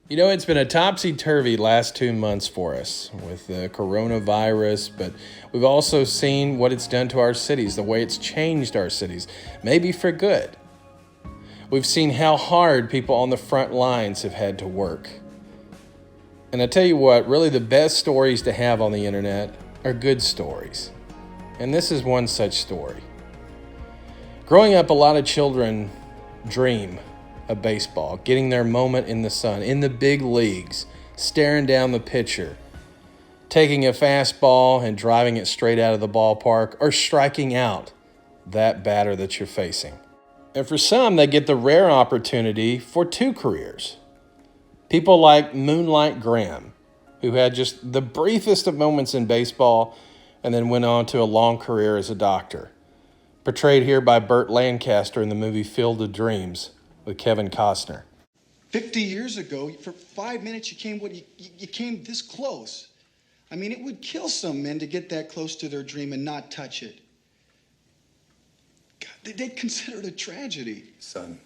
You know, it's been a topsy-turvy last 2 months for us with the coronavirus, but we've also seen what it's done to our cities, the way it's changed our cities, maybe for good. We've seen how hard people on the front lines have had to work. And I tell you what, really the best stories to have on the internet are good stories. And this is one such story. Growing up, a lot of children dream of baseball, getting their moment in the sun, in the big leagues, staring down the pitcher, taking a fastball and driving it straight out of the ballpark, or striking out that batter that you're facing. And for some, they get the rare opportunity for two careers. People like Moonlight Graham, who had just the briefest of moments in baseball and then went on to a long career as a doctor, portrayed here by Burt Lancaster in the movie Field of Dreams with Kevin Costner. 50 years ago, for 5 minutes, you came this close. I mean, it would kill some men to get that close to their dream and not touch it. God, they'd consider it a tragedy. Son,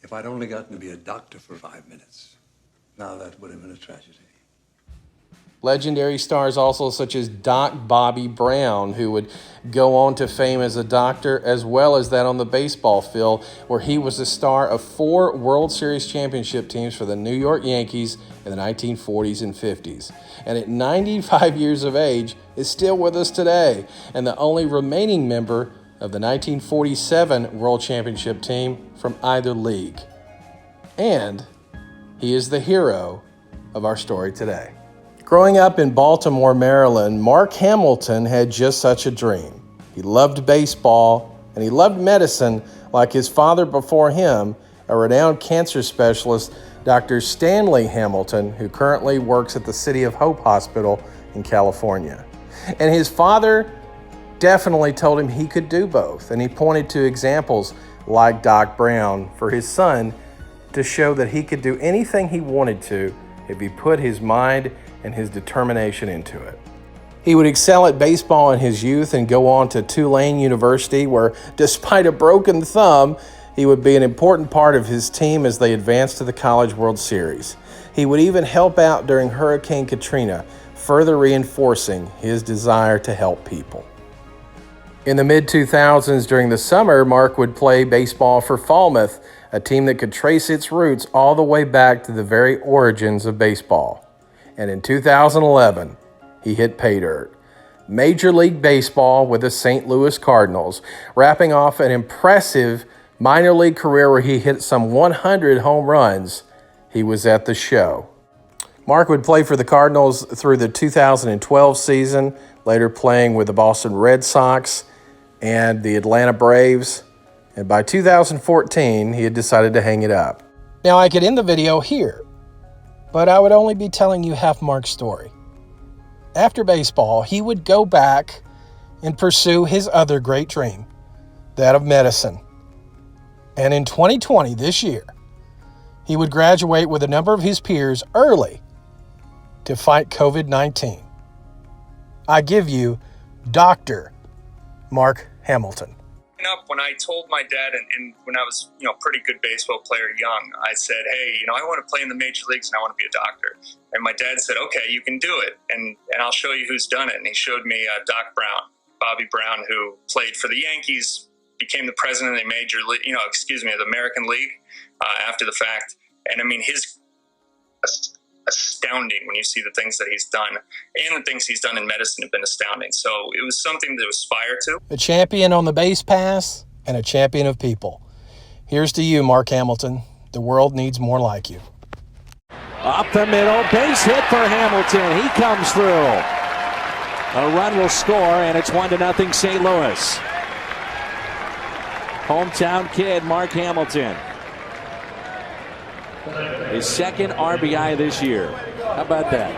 if I'd only gotten to be a doctor for 5 minutes, now that would have been a tragedy. Legendary stars also such as Doc Bobby Brown, who would go on to fame as a doctor, as well as that on the baseball field, where he was the star of 4 World Series championship teams for the New York Yankees in the 1940s and 50s. And at 95 years of age, is still with us today, and the only remaining member of the 1947 World Championship team from either league. And he is the hero of our story today. Growing up in Baltimore, Maryland, Mark Hamilton had just such a dream. He loved baseball and he loved medicine like his father before him, a renowned cancer specialist, Dr. Stanley Hamilton, who currently works at the City of Hope Hospital in California. And his father definitely told him he could do both, and he pointed to examples like Doc Brown for his son to show that he could do anything he wanted to if he put his mind and his determination into it. He would excel at baseball in his youth and go on to Tulane University, where despite a broken thumb, he would be an important part of his team as they advanced to the College World Series. He would even help out during Hurricane Katrina, further reinforcing his desire to help people. In the mid-2000s, during the summer, Mark would play baseball for Falmouth, a team that could trace its roots all the way back to the very origins of baseball. And in 2011, he hit pay dirt. Major League Baseball with the St. Louis Cardinals, wrapping off an impressive minor league career where he hit some 100 home runs. He was at the show. Mark would play for the Cardinals through the 2012 season, later playing with the Boston Red Sox and the Atlanta Braves. And by 2014, he had decided to hang it up. Now, I could end the video here, but I would only be telling you half Mark's story. After baseball, he would go back and pursue his other great dream, that of medicine. And in 2020, this year, he would graduate with a number of his peers early to fight COVID-19. I give you Dr. Mark Hamilton. Up when I told my dad, and when I was, pretty good baseball player young, I said, hey, I want to play in the major leagues and I want to be a doctor. And my dad said, okay, you can do it, and I'll show you who's done it. And he showed me Doc Brown, Bobby Brown, who played for the Yankees, became the president of the the American League after the fact. And I mean, his astounding when you see the things that he's done, and the things he's done in medicine have been astounding. So it was something to aspire to. A champion on the base pass and a champion of people. Here's to you, Mark Hamilton. The world needs more like you. Up the middle, base hit for Hamilton. He comes through. A run will score, and it's 1-0 St. Louis. Hometown kid, Mark Hamilton. His second RBI this year. How about that?